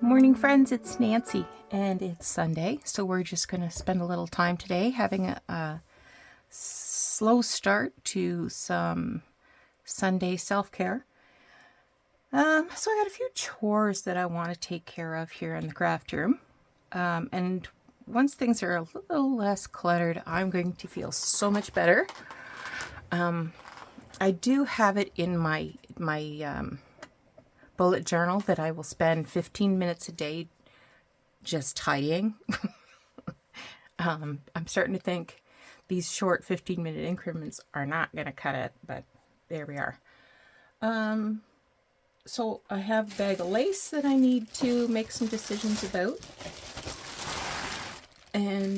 Morning friends, it's Nancy and it's Sunday, so we're just going to spend a little time today having a slow start to some Sunday self-care. So I got a few chores that I want to take care of here in the craft room, and once things are a little less cluttered, I'm going to feel so much better. I do have it in my bullet journal that I will spend 15 minutes a day just tidying. I'm starting to think these short 15-minute increments are not going to cut it, but there we are. So I have a bag of lace that I need to make some decisions about. And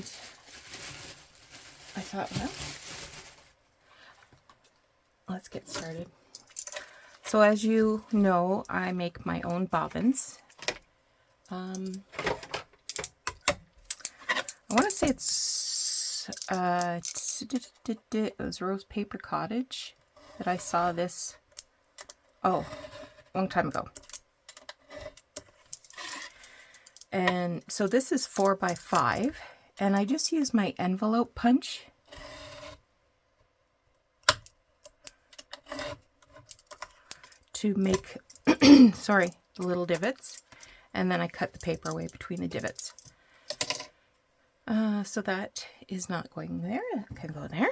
I thought, well, let's get started. So as you know, I make my own bobbins. I want to say it was Rose Paper Cottage that I saw this, a long time ago. And so this is 4x5, and I just use my envelope punch to make sorry, the little divots, and then I cut the paper away between the divots. So that is not going there. That can go there.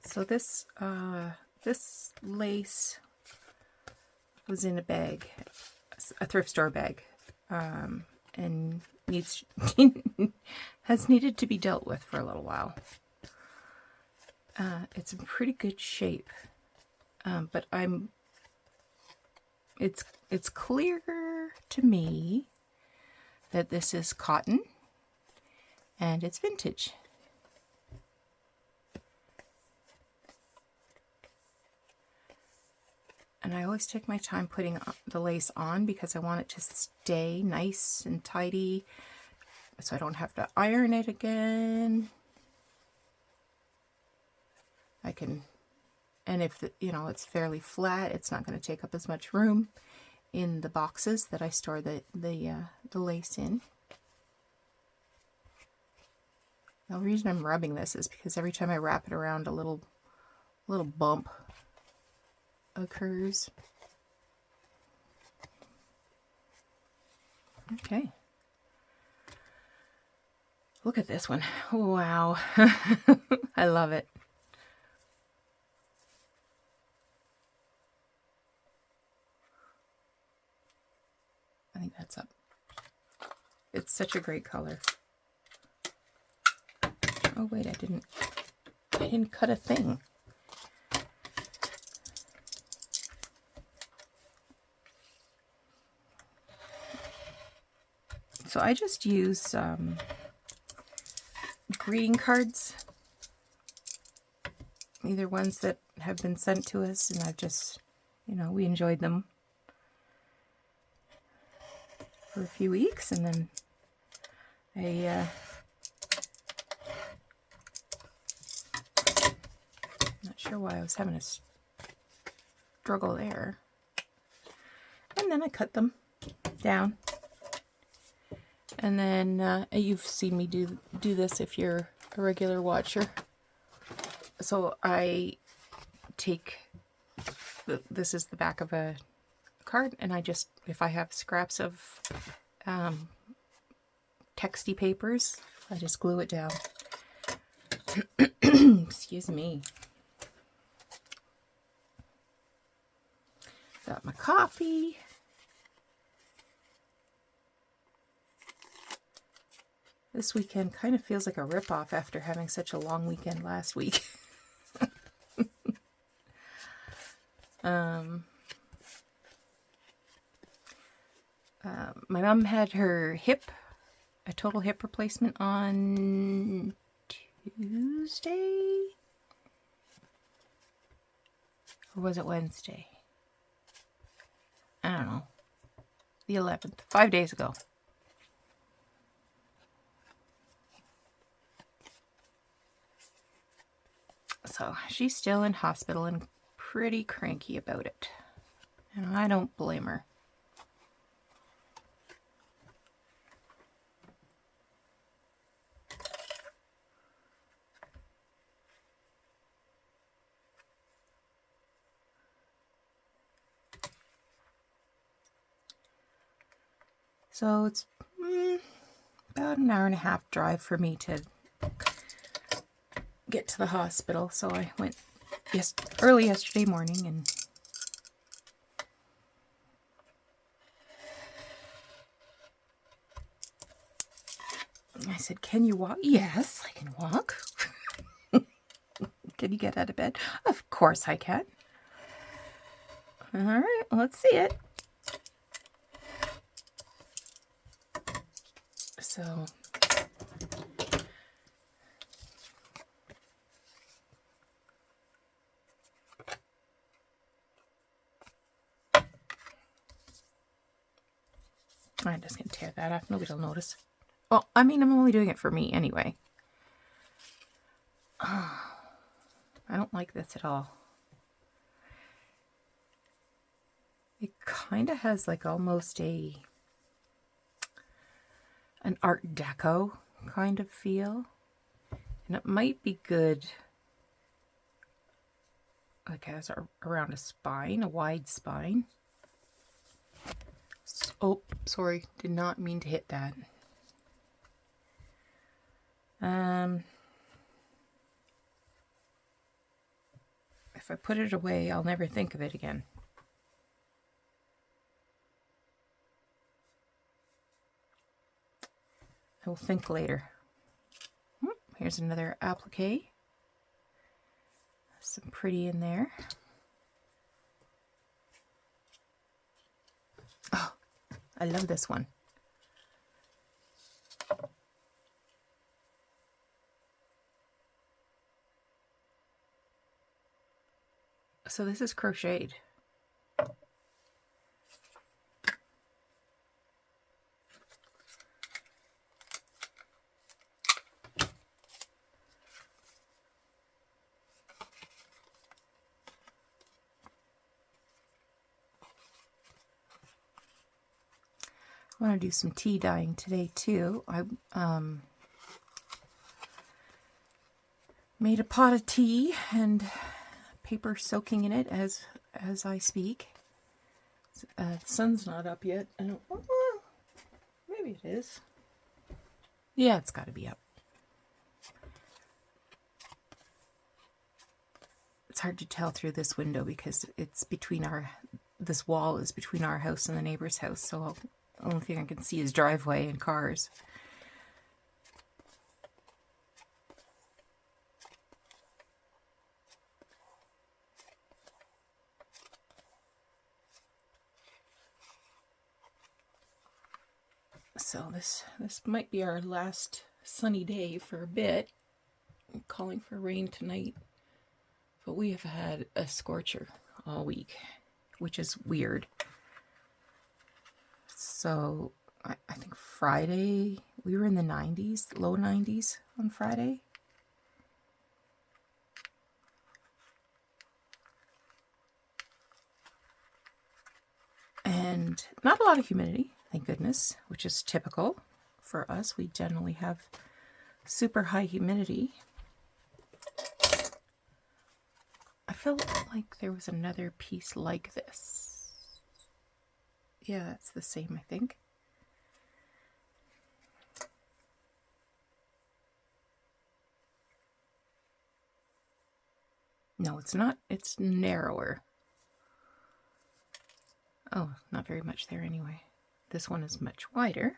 So this lace was in a bag, a thrift store bag, and has needed to be dealt with for a little while. It's in pretty good shape, but it's clear to me that this is cotton and it's vintage. And I always take my time putting the lace on because I want it to stay nice and tidy so I don't have to iron it again. I can, and if it's fairly flat, it's not going to take up as much room in the boxes that I store the lace in. Now, the reason I'm rubbing this is because every time I wrap it around, a little bump occurs. Okay. Look at this one. Wow. I love it. I think that's up. It's such a great color. Oh wait, I didn't cut a thing. So I just use greeting cards, either ones that have been sent to us, and I've just, we enjoyed them for a few weeks, and then not sure why I was having a struggle there, and then I cut them down. And then you've seen me do this if you're a regular watcher. So I take, this is the back of a card, and I just, if I have scraps of texty papers, I just glue it down. Excuse me. Got my coffee. This weekend kind of feels like a ripoff after having such a long weekend last week. My mom had her a total hip replacement on Tuesday? Or was it Wednesday? I don't know. the 11th, 5 days ago. So she's still in hospital and pretty cranky about it. And I don't blame her. So it's about an hour and a half drive for me to get to the hospital. So I went early yesterday morning and I said, "Can you walk?" "Yes, I can walk." "Can you get out of bed?" "Of course I can." "All right, let's see it." So I'm just going to tear that off. Nobody will notice. Well, I mean, I'm only doing it for me anyway. I don't like this at all. It kind of has like almost an Art Deco kind of feel. And it might be good like as around a spine, a wide spine. Oh, sorry, did not mean to hit that. If I put it away, I'll never think of it again. I will think later. Here's another applique. Some pretty in there. Oh, I love this one. So this is crocheted. I want to do some tea dyeing today too. I made a pot of tea and paper soaking in it as I speak. The sun's not up yet. I don't. Maybe it is. Yeah, it's got to be up. It's hard to tell through this window because it's between this wall is between our house and the neighbor's house. So the only thing I can see is driveway and cars. So this might be our last sunny day for a bit. I'm calling for rain tonight. But we have had a scorcher all week, which is weird. So I think Friday, we were in the 90s, low 90s on Friday. And not a lot of humidity, thank goodness, which is typical for us. We generally have super high humidity. I felt like there was another piece like this. Yeah, that's the same, I think. No, it's not. It's narrower. Oh, not very much there anyway. This one is much wider.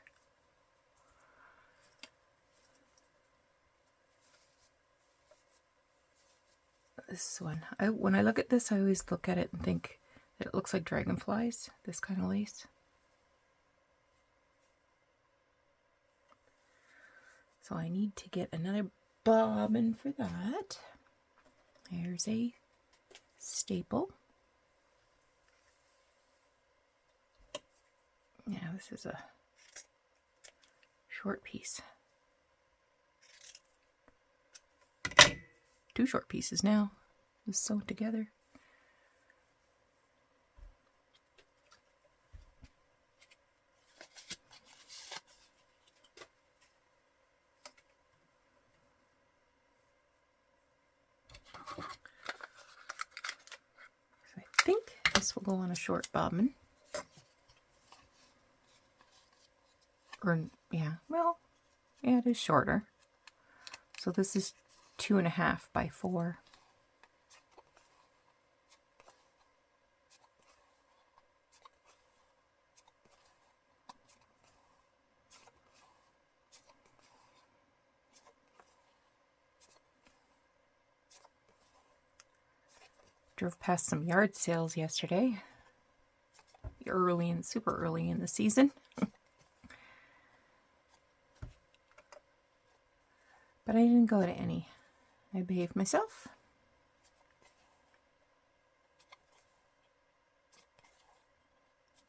This one, when I look at this, I always look at it and think that it looks like dragonflies, this kind of lace. So I need to get another bobbin for that. There's a staple. Yeah, this is a short piece. 2 short pieces now. Just sew it together. So I think this will go on a short bobbin. Or, yeah, well, yeah, it is shorter. So this is 2.5 by 4. Drove past some yard sales yesterday. Super early in the season. But I didn't go to any. I behaved myself.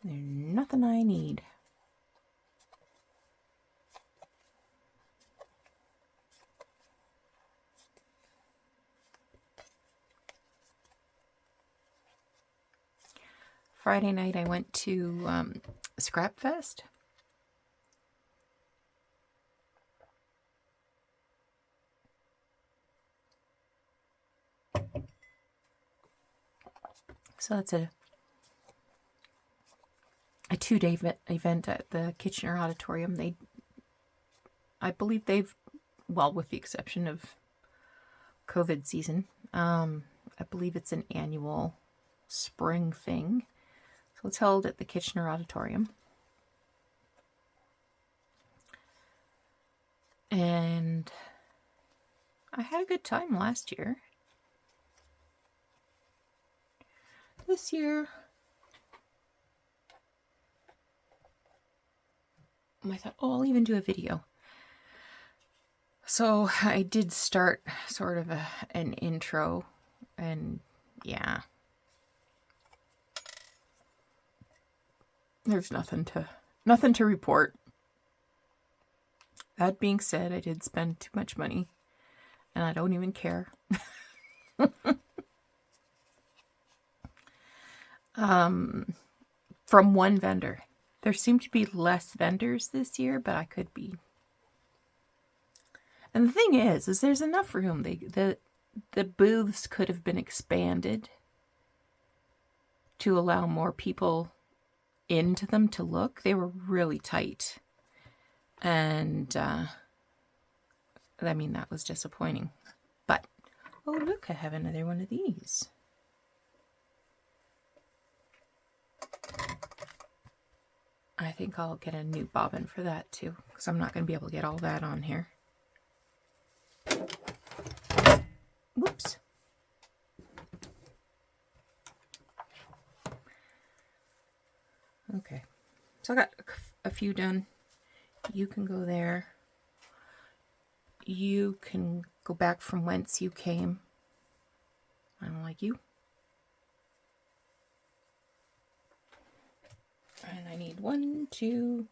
There's nothing I need. Friday night I went to Scrap Fest. So that's a 2-day event at the Kitchener Auditorium. I believe they've, well, with the exception of COVID season, I believe it's an annual spring thing. So it's held at the Kitchener Auditorium. And I had a good time last year. This year, I thought, oh, I'll even do a video. So I did start sort of an intro, and yeah, there's nothing to report. That being said, I did spend too much money, and I don't even care. From one vendor. There seemed to be less vendors this year, but I could be. And the thing is there's enough room. The booths could have been expanded to allow more people into them to look. They were really tight. And, I mean, that was disappointing. But, oh, look, I have another one of these. I think I'll get a new bobbin for that too, because I'm not going to be able to get all that on here. Whoops. Okay, so I got a few done. You can go there. You can go back from whence you came. I don't like you. And I need 1, 2,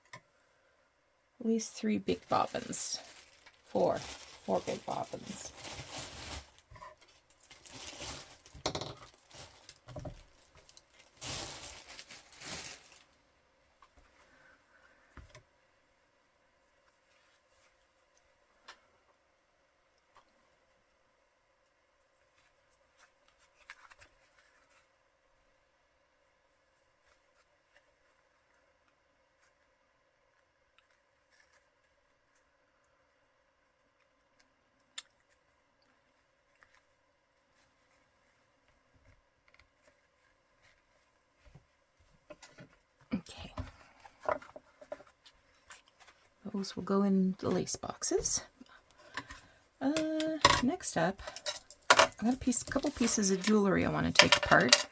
at least 3 big bobbins. 4 big bobbins. Okay. Those will go in the lace boxes. Next up, I got a couple pieces of jewelry I want to take apart.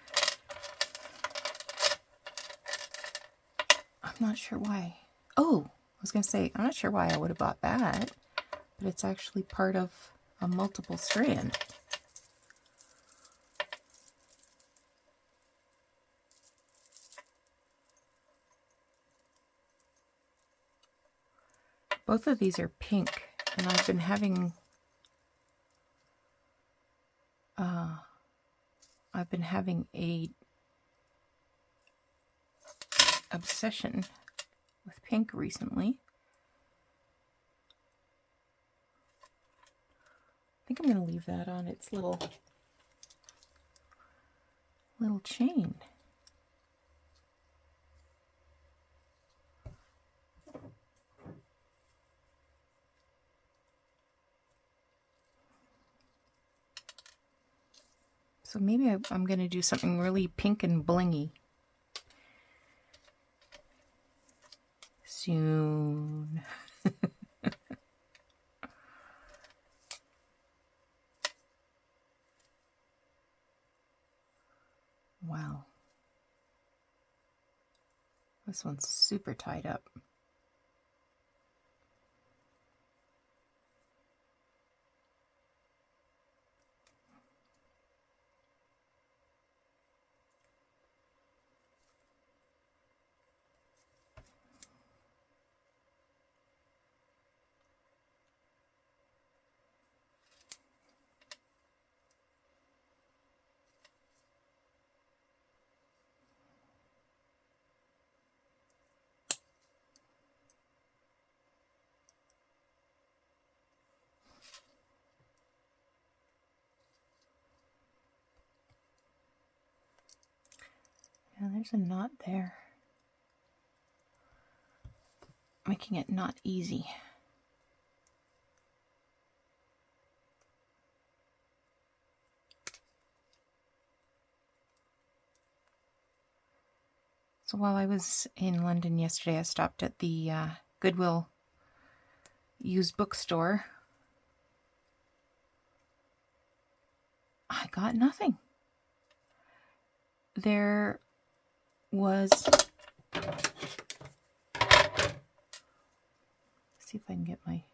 I'm not sure why. Oh, I was going to say, I'm not sure why I would have bought that, but it's actually part of a multiple strand. Both of these are pink, and I've been having a obsession with pink recently. I think I'm going to leave that on its little chain. So maybe I'm going to do something really pink and blingy soon. Wow. This one's super tied up. Yeah, there's a knot there, making it not easy. So while I was in London yesterday, I stopped at the Goodwill used bookstore. I got nothing. There was, see if I can get my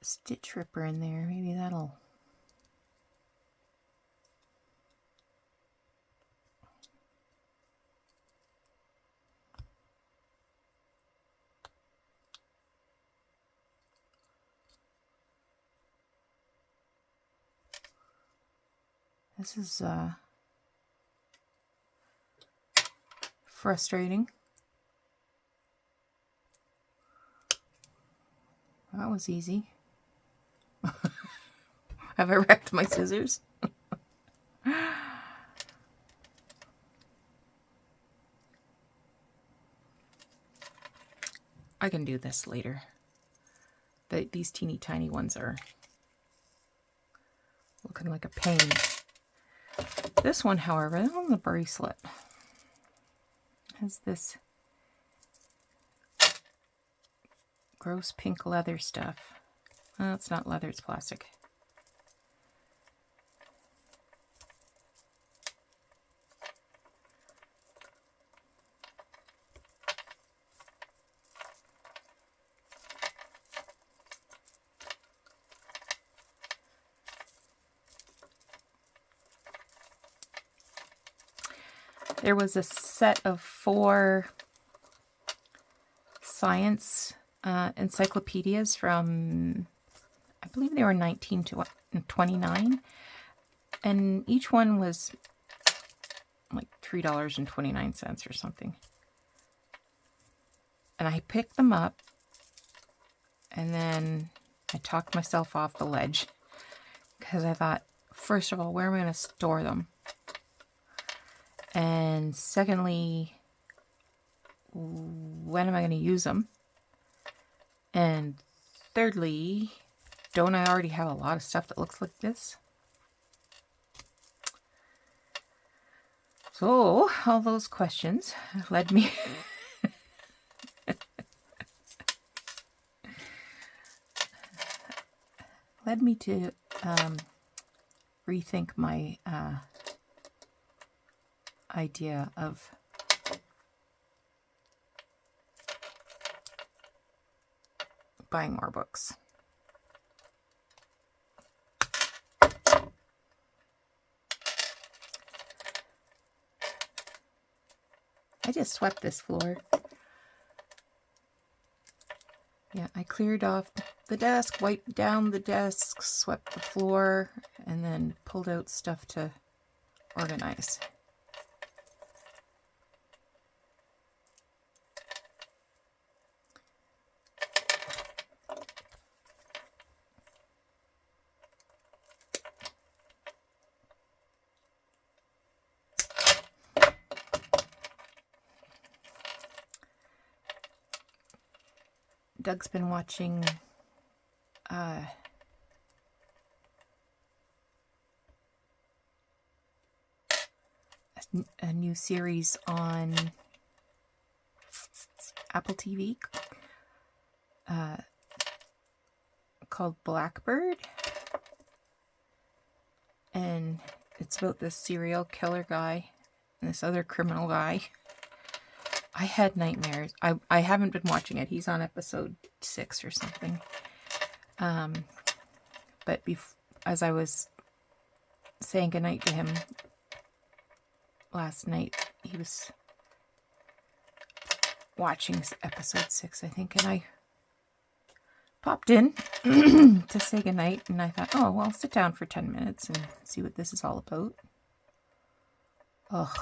stitch ripper in there. Maybe that'll. This is frustrating. That was easy. Have I wrecked my scissors? I can do this later. These teeny tiny ones are looking like a pain. This one, however, on the bracelet, has this gross pink leather stuff. Oh, it's not leather, it's plastic. There was a set of 4 science encyclopedias from, I believe they were 1929, and each one was like $3.29 or something. And I picked them up, and then I talked myself off the ledge because I thought, first of all, where am I going to store them? And secondly, when am I going to use them? And thirdly, don't I already have a lot of stuff that looks like this? So all those questions led me to rethink my idea of buying more books. I just swept this floor. Yeah, I cleared off the desk, wiped down the desk, swept the floor, and then pulled out stuff to organize. Doug's been watching a new series on Apple TV called Blackbird, and it's about this serial killer guy and this other criminal guy. I had nightmares. I haven't been watching it. He's on episode 6 or something. But as I was saying goodnight to him last night, he was watching episode 6, I think, and I popped in to say goodnight, and I thought, oh, well, I'll sit down for 10 minutes and see what this is all about. Ugh.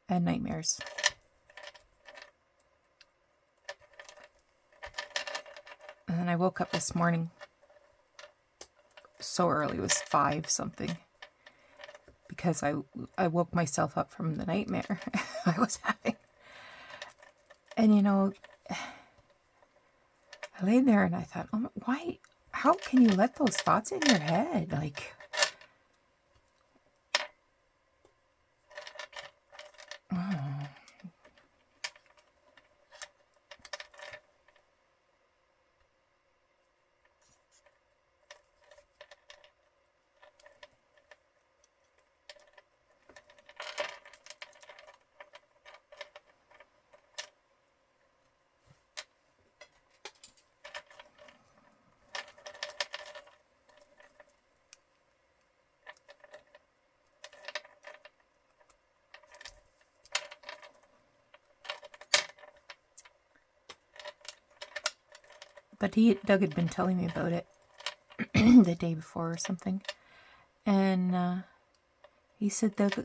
I had nightmares. And then I woke up this morning so early, it was 5 something, because I woke myself up from the nightmare I was having. And you know, I laid there and I thought, oh, why, how can you let those thoughts in your head? Like, oh. But Doug had been telling me about it the day before or something. And he said the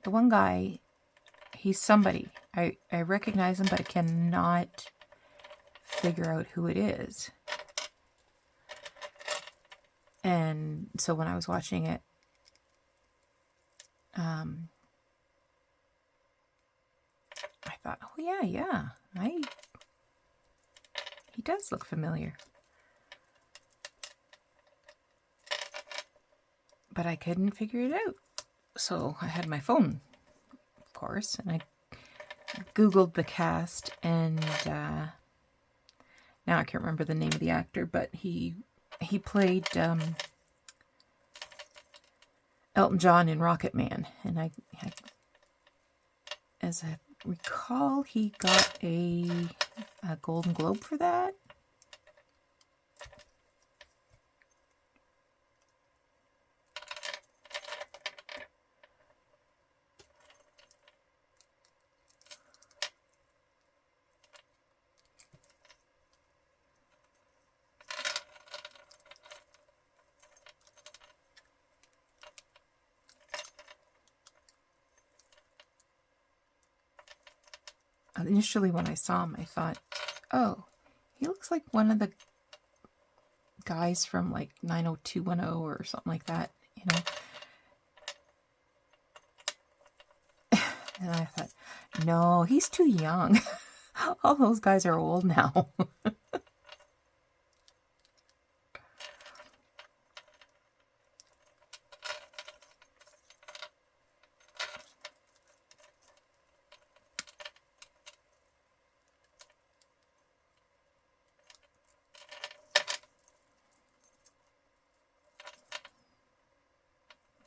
one guy, he's somebody. I recognize him, but I cannot figure out who it is. And so when I was watching it, I thought, oh yeah, he does look familiar. But I couldn't figure it out. So I had my phone, of course, and I Googled the cast, and now I can't remember the name of the actor, but he played Elton John in Rocket Man, and I as I recall, he got a Golden Globe for that. Initially, when I saw him, I thought, oh, he looks like one of the guys from like 90210 or something like that, you know. And I thought, no, he's too young. All those guys are old now.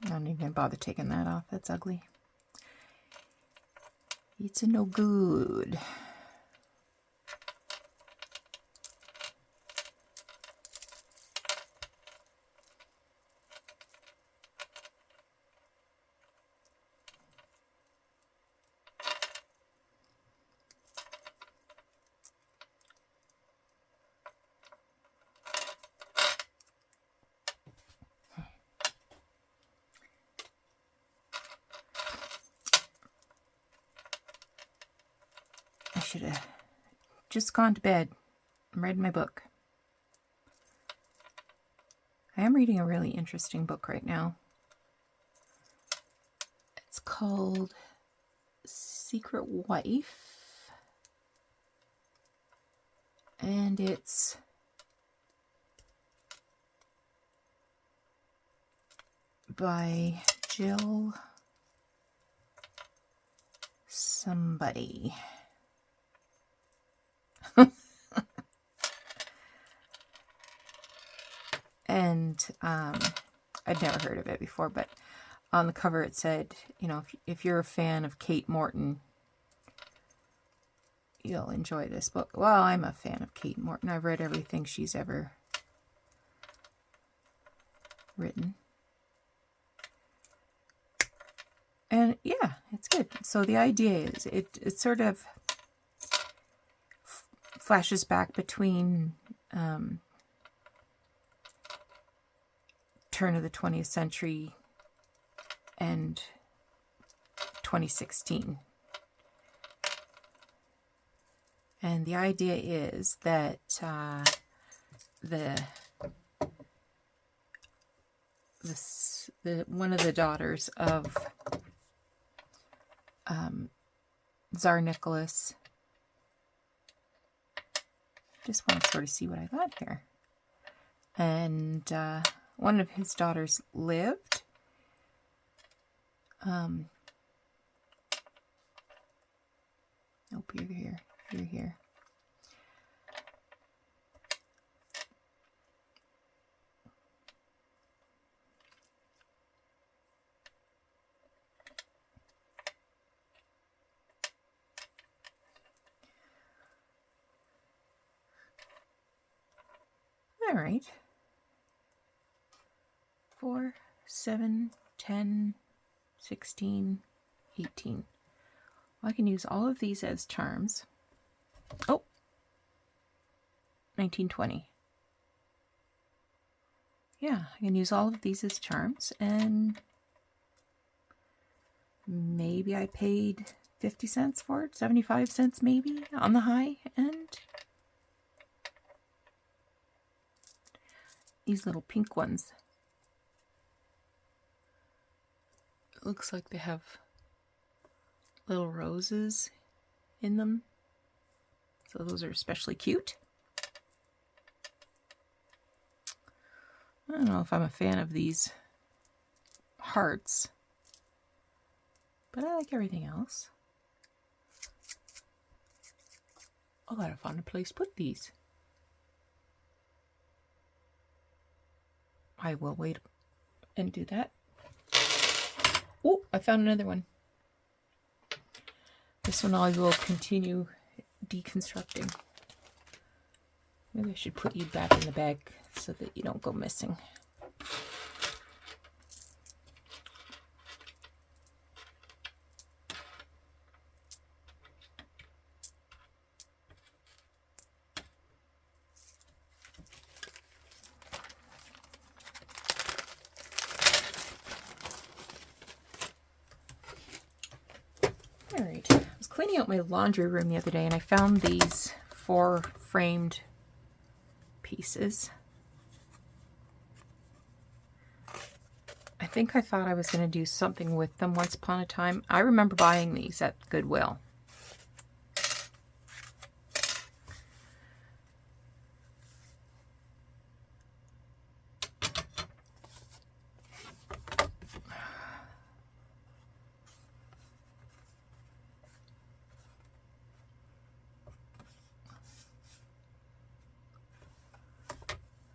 I don't even bother taking that off. That's ugly. It's no good. should have just gone to bed and read my book. I am reading a really interesting book right now. It's called Secret Wife, and it's by Jill somebody. And I'd never heard of it before, but on the cover it said, you know, if you're a fan of Kate Morton, you'll enjoy this book. Well, I'm a fan of Kate Morton. I've read everything she's ever written. And yeah, it's good. So the idea is it sort of flashes back between turn of the 20th century and 2016. And the idea is that one of the daughters of Tsar Nicholas, just want to sort of see what I got here, and one of his daughters lived. Nope, you're here. You're here. All right. 4, 7, 10, 16, 18. Well, I can use all of these as charms. Oh, 1920. Yeah, I can use all of these as charms, and maybe I paid 50 cents for it, 75 cents maybe on the high end. These little pink ones. It looks like they have little roses in them. So those are especially cute. I don't know if I'm a fan of these hearts, but I like everything else. I gotta find a place to put these. I will wait and do that. Oh, I found another one. This one I will continue deconstructing. Maybe I should put you back in the bag so that you don't go missing. Alright, I was cleaning out my laundry room the other day and I found these 4 framed pieces. I think I thought I was going to do something with them once upon a time. I remember buying these at Goodwill.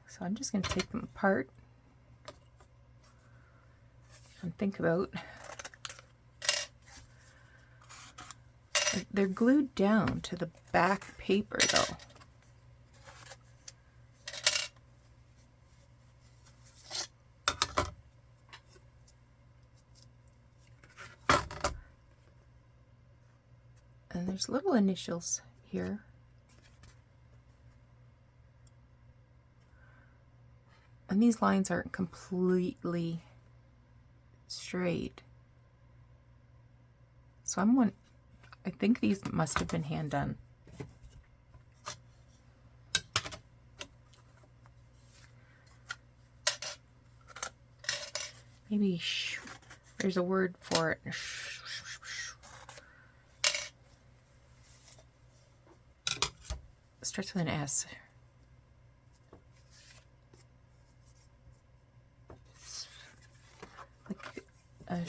So I'm just going to take them apart and think about. They're glued down to the back paper though. And there's little initials here. And these lines aren't completely straight. So I think these must have been hand done. maybe there's a word for it. It starts with an S. Like a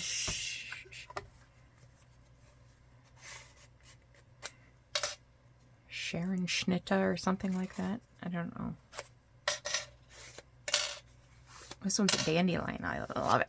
Sharon Schnitta or something like that. I don't know. This one's a dandelion. I love it.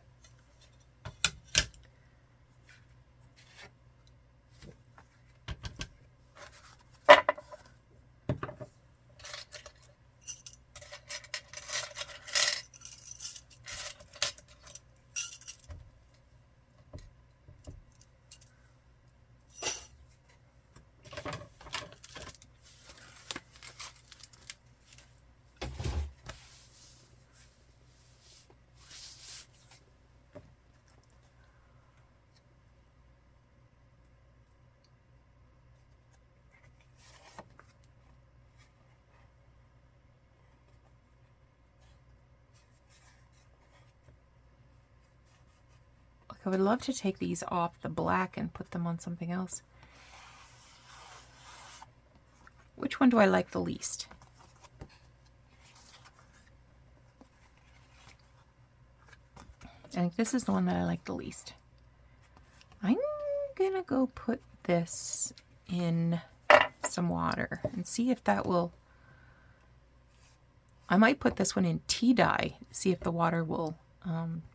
I would love to take these off the black and put them on something else. Which one do I like the least? I think this is the one that I like the least. I'm gonna go put this in some water and see if that will... I might put this one in tea dye, see if the water will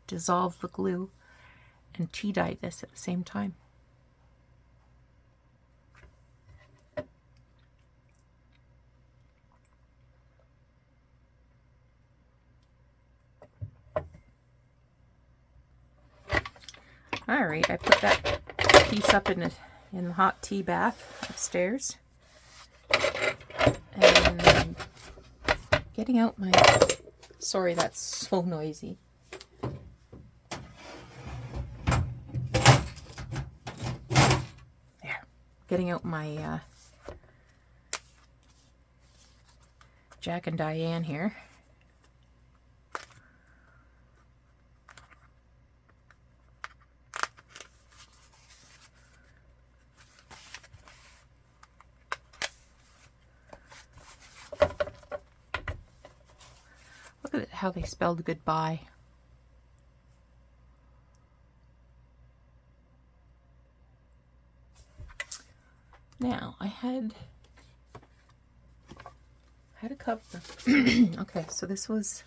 dissolve the glue, and tea dye this at the same time. All right, I put that piece up in the hot tea bath upstairs, and I'm getting out my... Sorry, that's so noisy. Getting out my Jack and Diane here. Look at how they spelled goodbye. Now, I had a cover. Okay, so this was...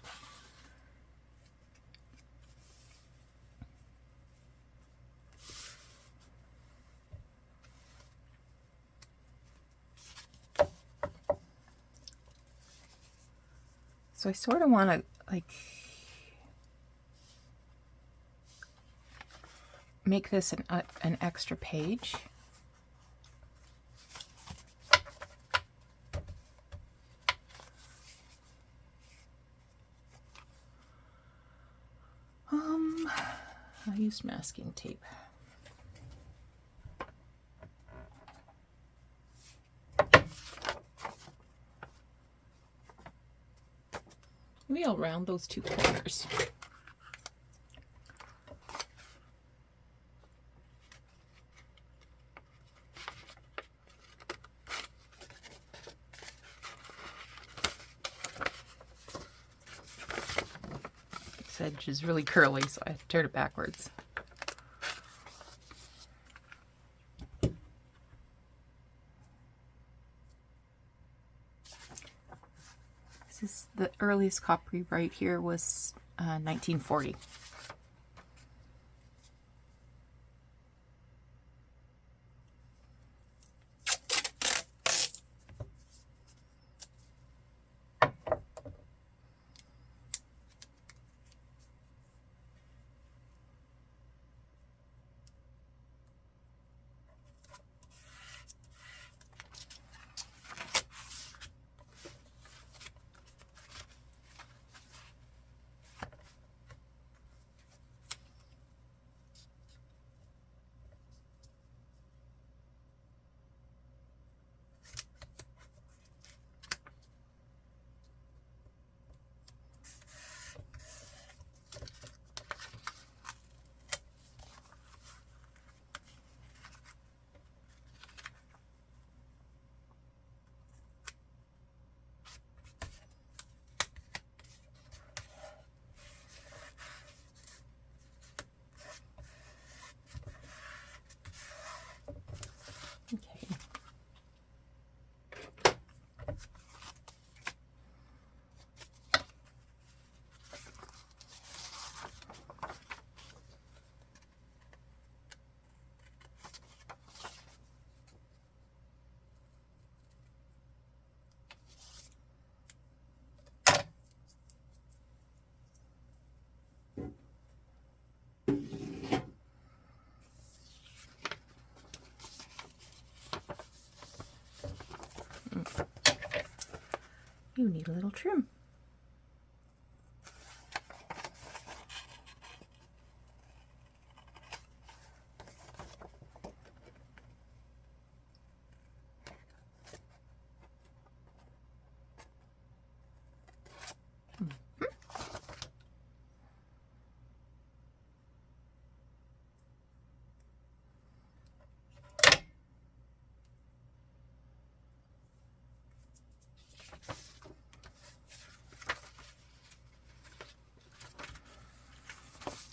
So I sort of want to, like, make this an extra page. I used masking tape. Maybe I'll round those two corners. This edge is really curly, so I have to turn it backwards. This is the earliest copyright here was 1940. you need a little trim.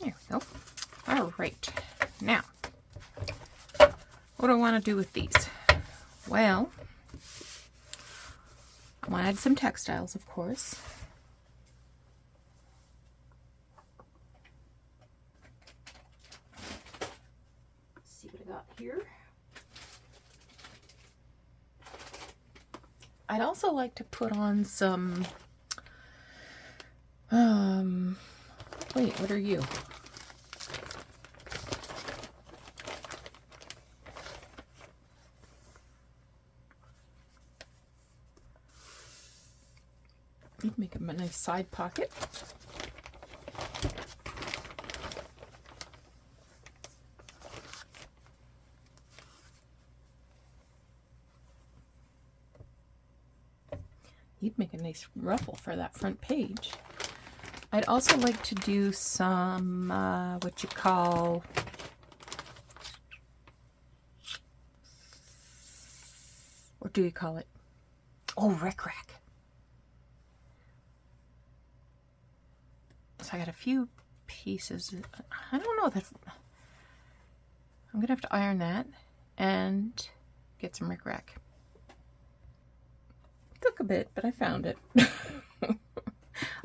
There we go. All right, now, what do I want to do with these? Well, I want to add some textiles, of course. Let's see what I got here. I'd also like to put on some, wait, what are you? You'd make them a nice side pocket. You'd make a nice ruffle for that front page. I'd also like to do some, what you call, what do you call it? Oh, rickrack. So I got a few pieces. I don't know that I'm gonna have to iron that and get some rickrack. Took a bit, but I found it.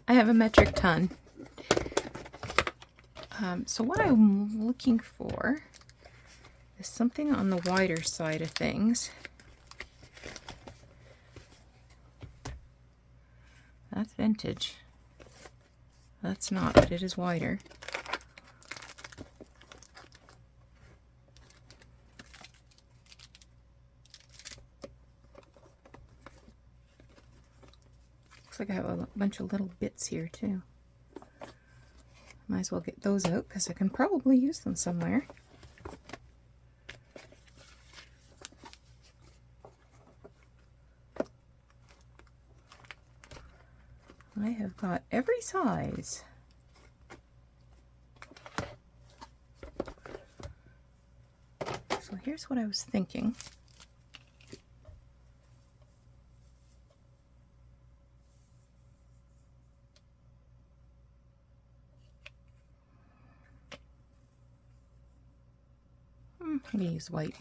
I have a metric ton. So what I'm looking for is something on the wider side of things. That's vintage. That's not, but it is wider. Looks like I have a bunch of little bits here too. Might as well get those out because I can probably use them somewhere. I have got every size. So here's what I was thinking. I'm going to use white.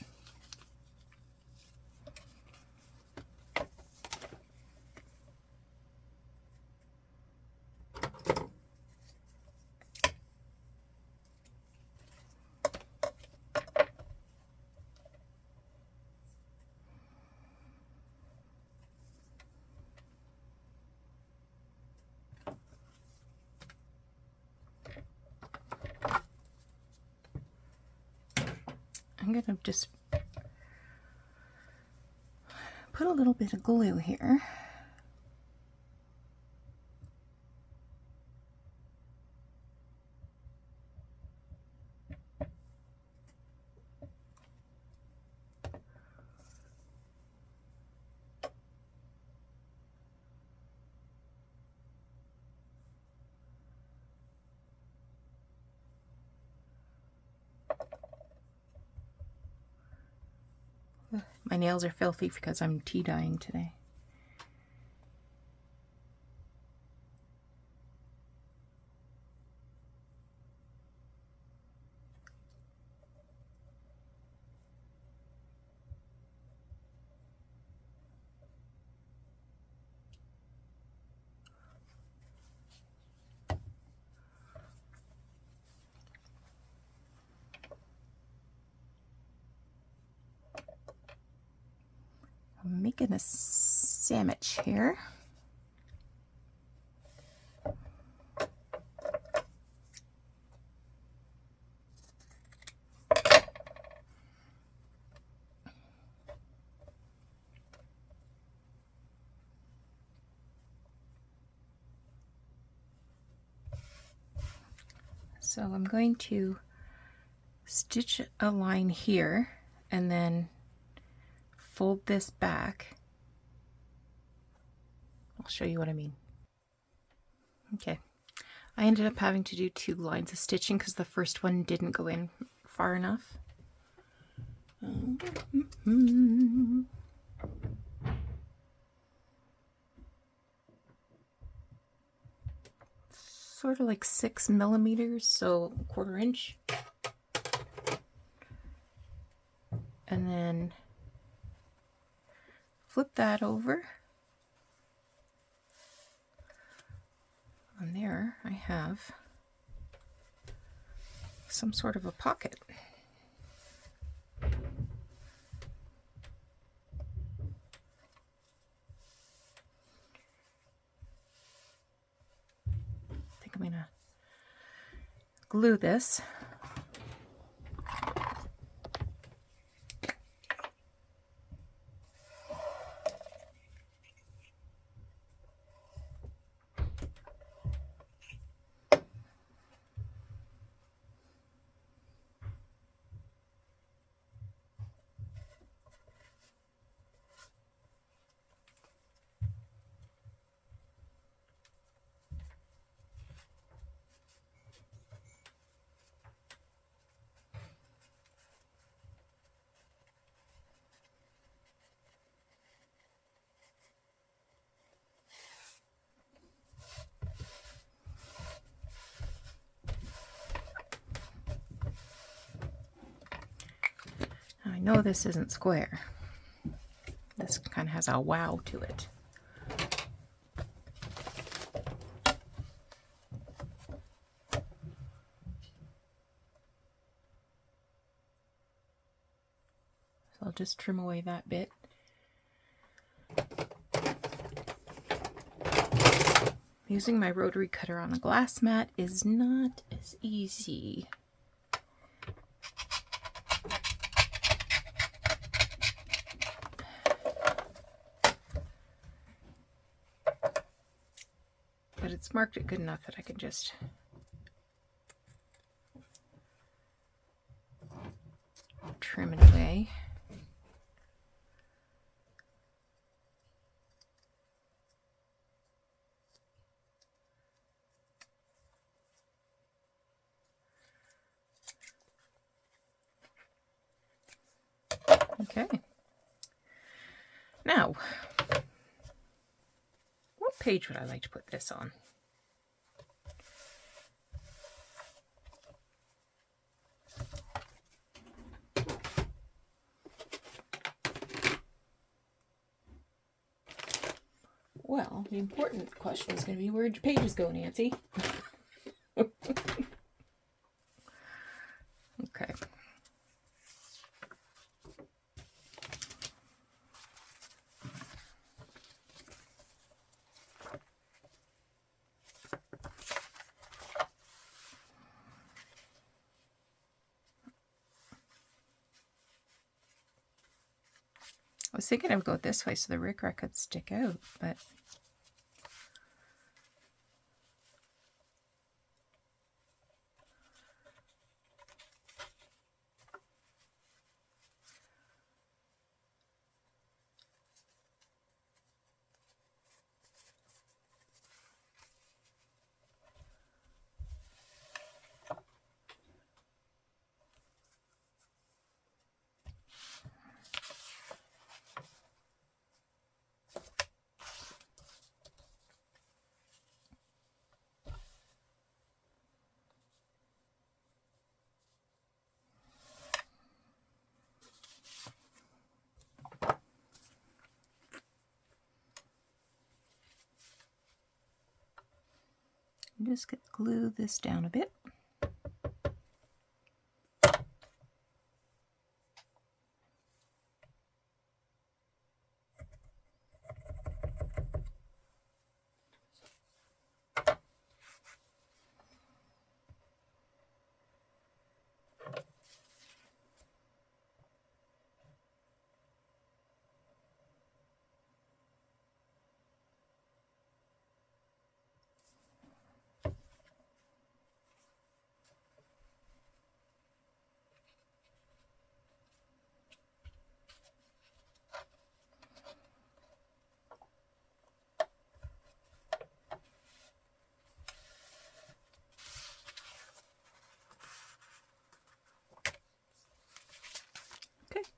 I'm going to just put a little bit of glue here. My nails are filthy because I'm tea dyeing today. I'm making a sandwich here. So I'm going to stitch a line here and then fold this back. I'll show you what I mean. Okay, I ended up having to do 2 lines of stitching because the first one didn't go in far enough. Sort of like 6 millimeters, so 1/4 inch. And then flip that over. And there I have some sort of a pocket. I think I'm gonna glue this. I know this isn't square. This kind of has a wow to it. So I'll just trim away that bit. Using my rotary cutter on a glass mat is not as easy. But it's marked it good enough that I can just trim it away. Okay. Now, what page would I like to put this on? Well, the important question is going to be, where'd your pages go, Nancy? Okay. I was thinking I would go this way so the rickrack could stick out, but I'm just going to glue this down a bit.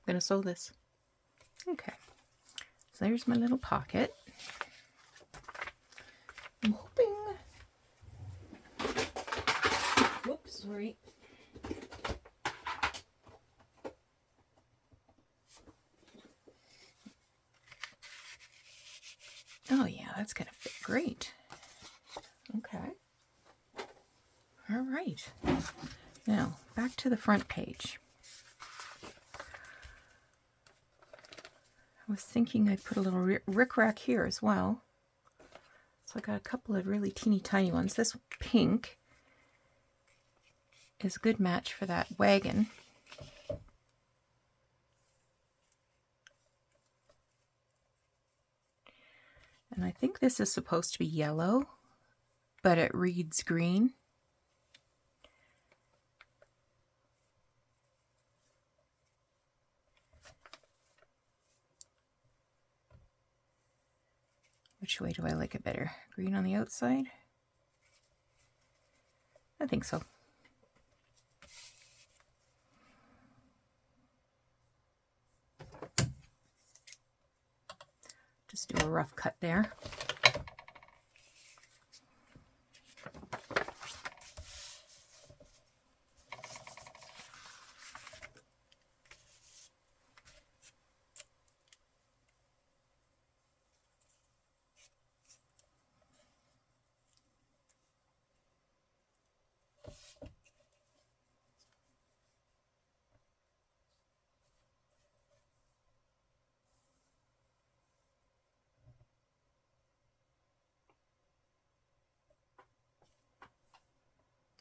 going to sew this. Okay, so there's my little pocket. I'm hoping, whoops, sorry. Oh yeah, that's going to fit great. Okay. All right. Now, back to the front page. I was thinking I'd put a little rickrack here as well. So I got a couple of really teeny tiny ones. This pink is a good match for that wagon. And I think this is supposed to be yellow, but it reads green. Which way do I like it better? Green on the outside? I think so. Just do a rough cut there.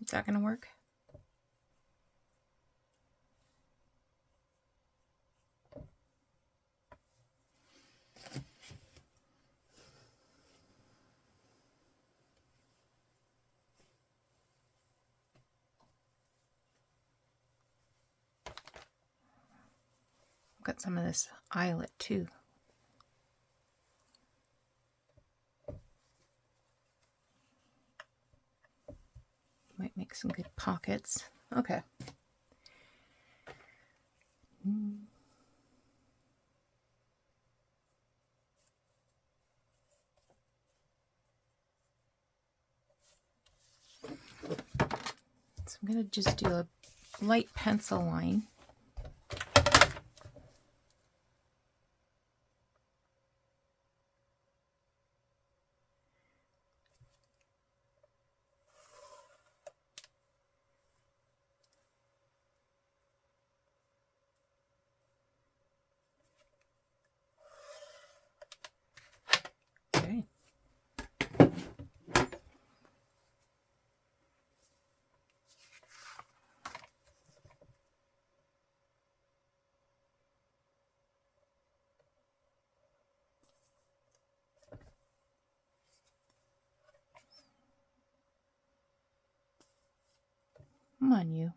Is that going to work? Got some of this eyelet too. Might make some good pockets. Okay. So I'm going to just do a light pencil line. Okay. Come on, you.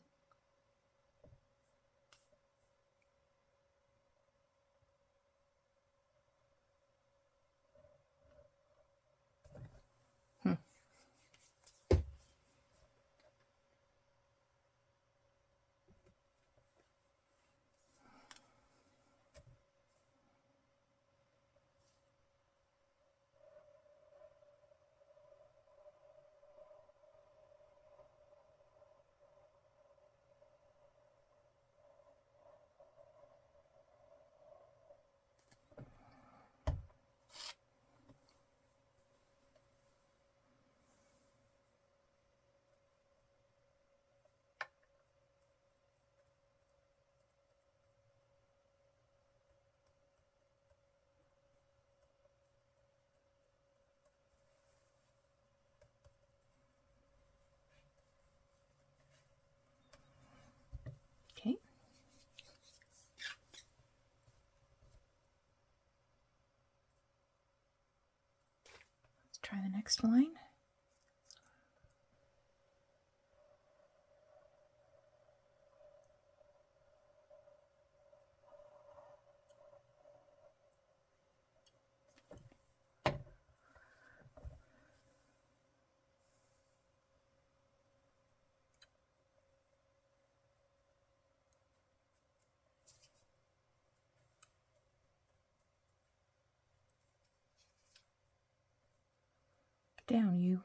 Okay. Let's try the next line. Down, you.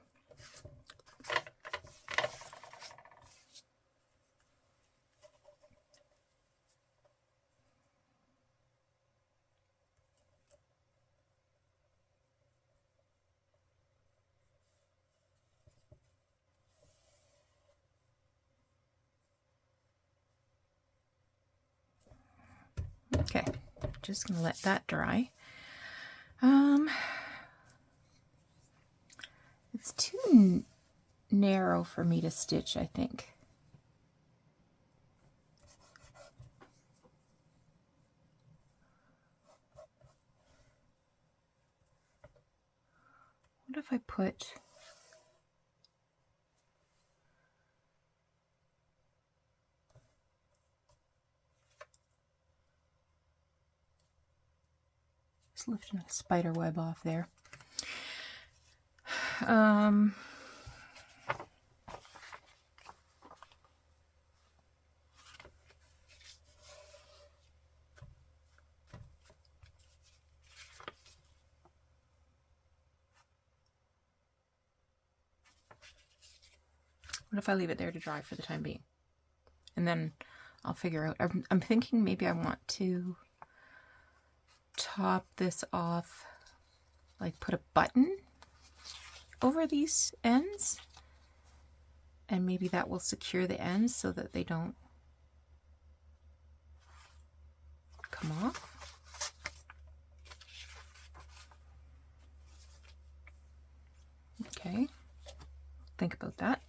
Okay, just gonna let that dry. It's too narrow for me to stitch, I think. What if I put... Just lifting a spider web off there. What if I leave it there to dry for the time being? And then I'll figure out. I'm thinking maybe I want to top this off, like put a button over these ends. And maybe that will secure the ends so that they don't come off. Okay, think about that.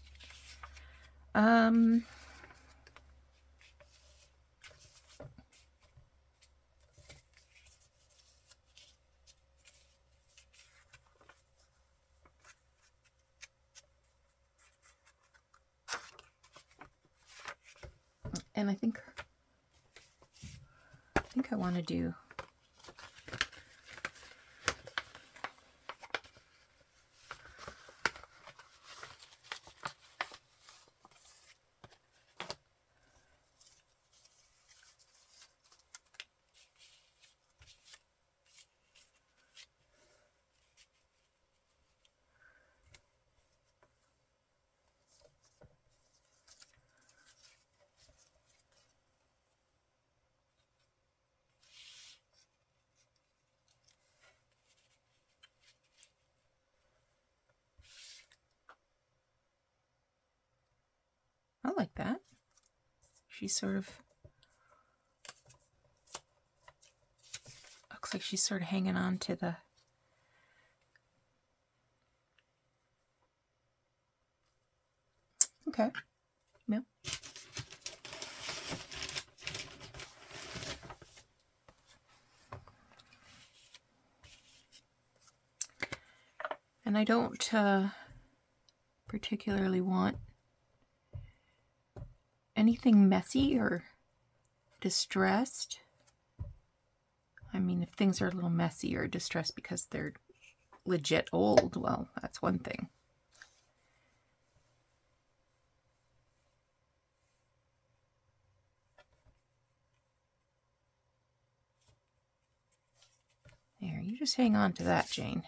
And I think I want to do I like that. She's sort of, looks like she's sort of hanging on to the, okay, yeah. And I don't particularly want anything messy or distressed. I mean, if things are a little messy or distressed because they're legit old, well, that's one thing. There, you just hang on to that, Jane.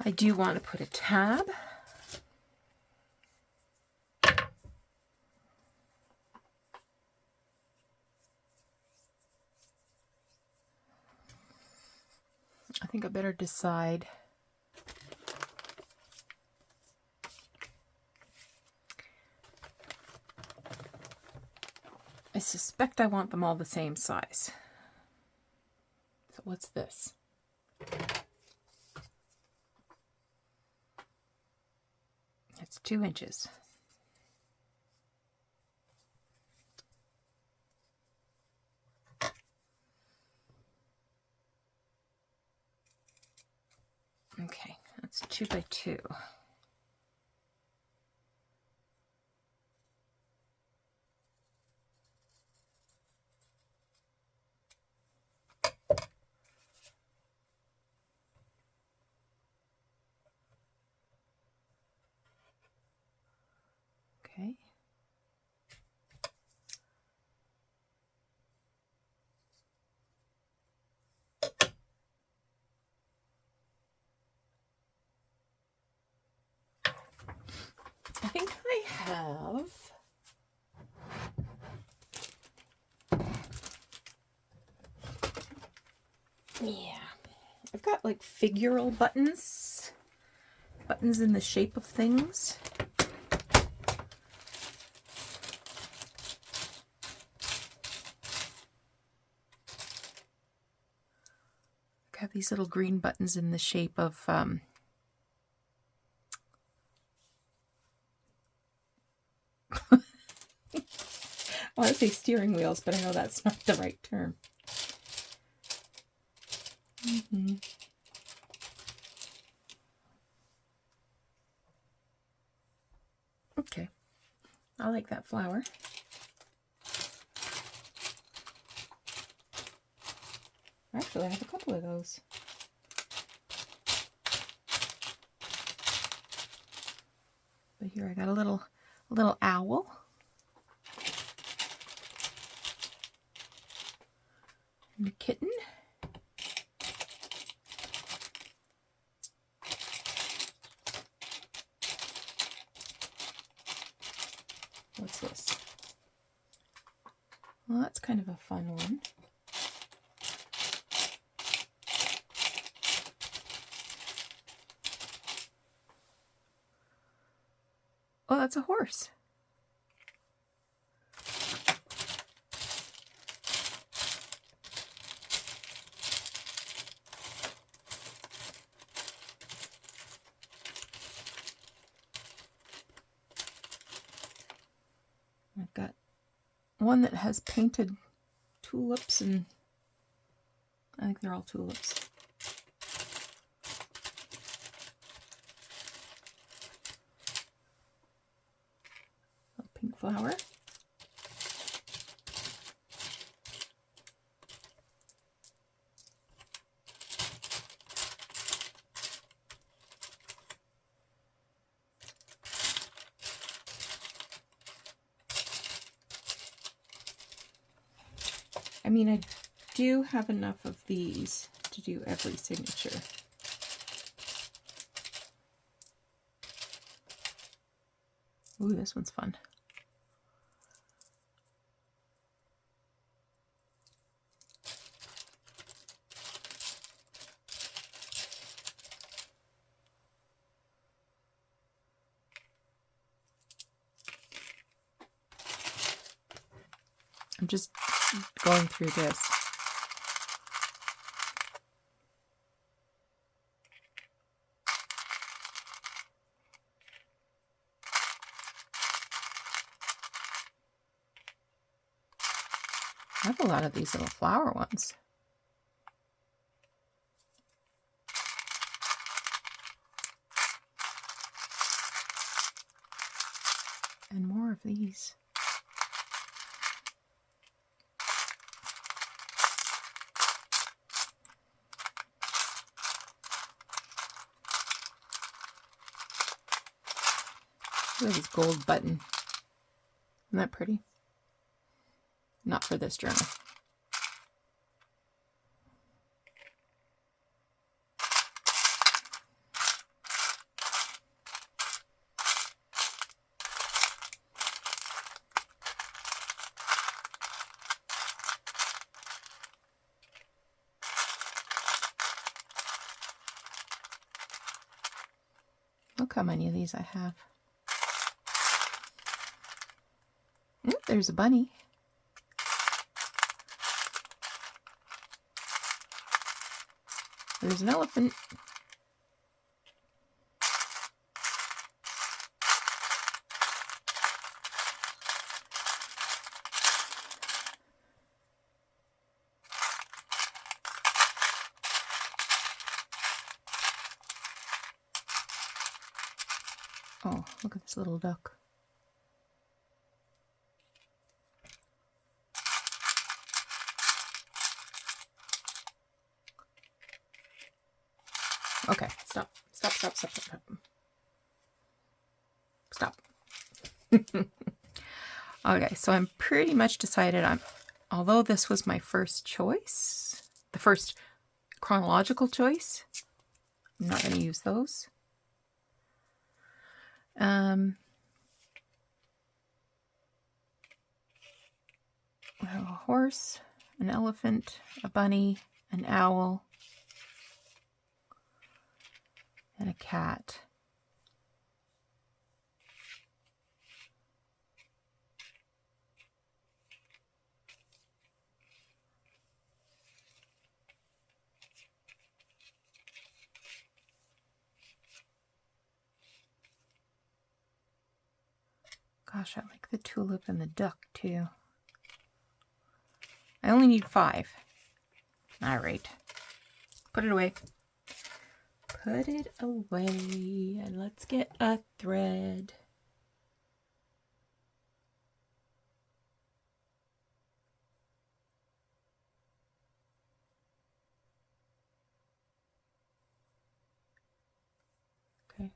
I do want to put a tab. I think I better decide. I suspect I want them all the same size. So what's this? 2 inches. Okay, that's 2 by 2. Okay. I think I have I've got like figural buttons in the shape of things. I have these little green buttons in the shape of I want to say steering wheels, but I know that's not the right term. Okay, I like that flower. Actually, I have a couple of those. But here I got a little owl. And a kitten. What's this? Well, that's kind of a fun one. Oh, that's a horse. I've got one that has painted tulips, and I think they're all tulips. A pink flower. I mean, I do have enough of these to do every signature. Ooh, this one's fun. I'm just going through this. I have a lot of these little flower ones. And more of these. Look at this gold button. Isn't that pretty? Not for this journal. Look how many of these I have. There's a bunny. There's an elephant. Oh, look at this little duck. Okay, stop. Stop, stop, stop, stop, stop. Stop. Okay, so I'm pretty much decided although this was my first choice, the first chronological choice, I'm not going to use those. We have a horse, an elephant, a bunny, an owl, and a cat. Gosh, I like the tulip and the duck too. I only need 5. All right. Put it away. Put it away and let's get a thread. Okay.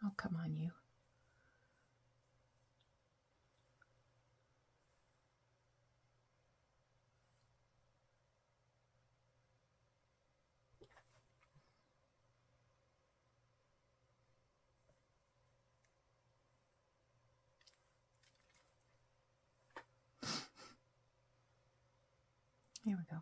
Oh, come on, you. Here we go.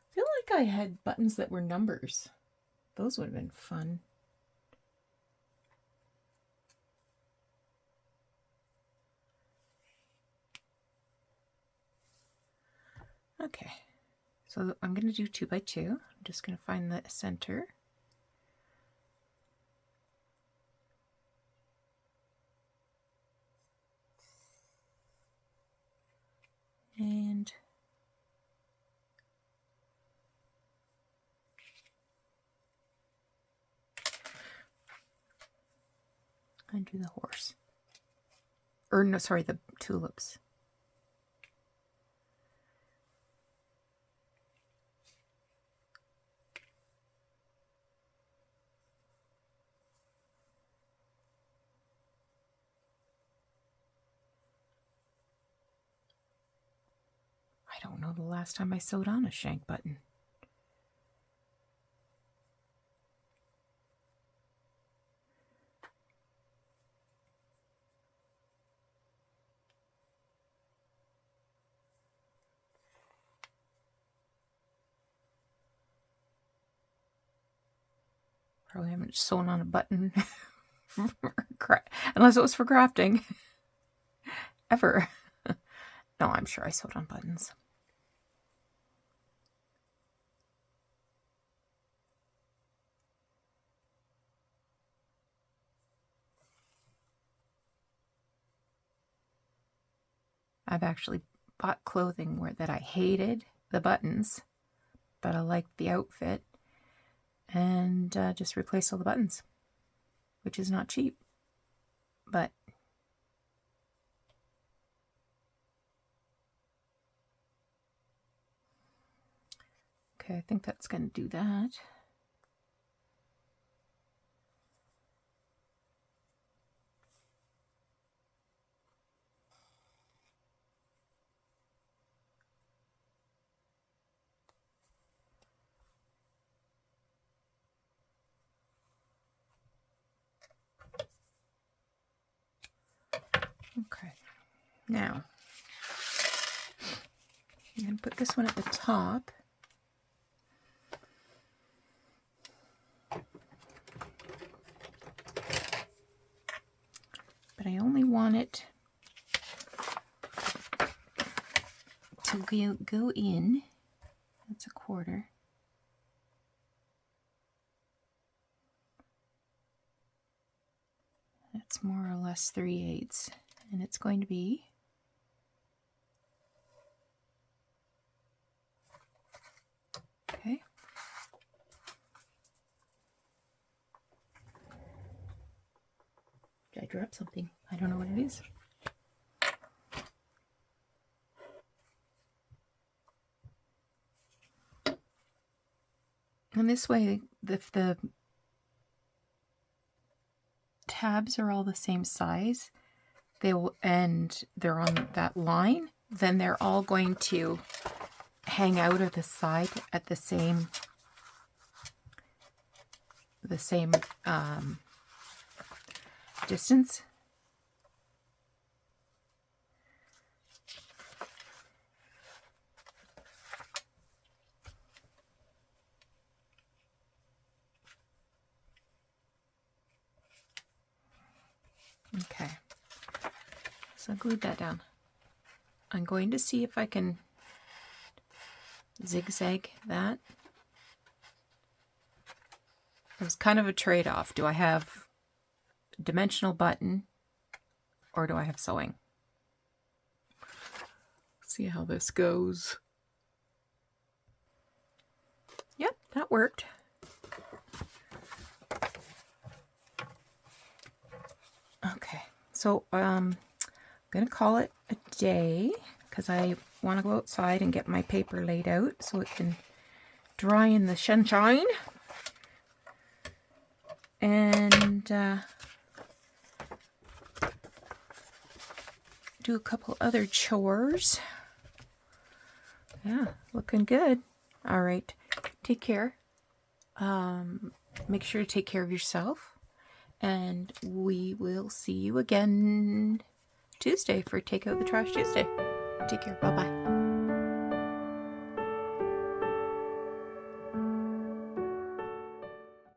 I feel like I had buttons that were numbers. Those would have been fun. Okay, so I'm going to do 2 by 2. I'm just going to find the center. And do the horse. Or no, sorry, the tulips. I don't know the last time I sewed on a shank button. Probably haven't sewn on a button unless it was for crafting. Ever. No, I'm sure I sewed on buttons. I've actually bought clothing that I hated the buttons, but I liked the outfit, and just replaced all the buttons, which is not cheap, but Okay, I think that's going to do that. Okay, now I'm going to put this one at the top. But I only want it to go in. That's 1/4. That's more or less 3/8. And it's going to be okay. Did I drop something? I don't know what it is. And this way, if the tabs are all the same size, and they're on that line, then they're all going to hang out of the side at the same distance. Okay, so I glued that down. I'm going to see if I can zigzag that. It was kind of a trade-off. Do I have a dimensional button or do I have sewing? See how this goes. Yep, that worked. Okay, so I'm gonna call it a day because I want to go outside and get my paper laid out so it can dry in the sunshine. And do a couple other chores. Yeah, looking good. All right, take care. Make sure to take care of yourself. And we will see you again Tuesday for Take Out the Trash Tuesday. Take care. Bye-bye.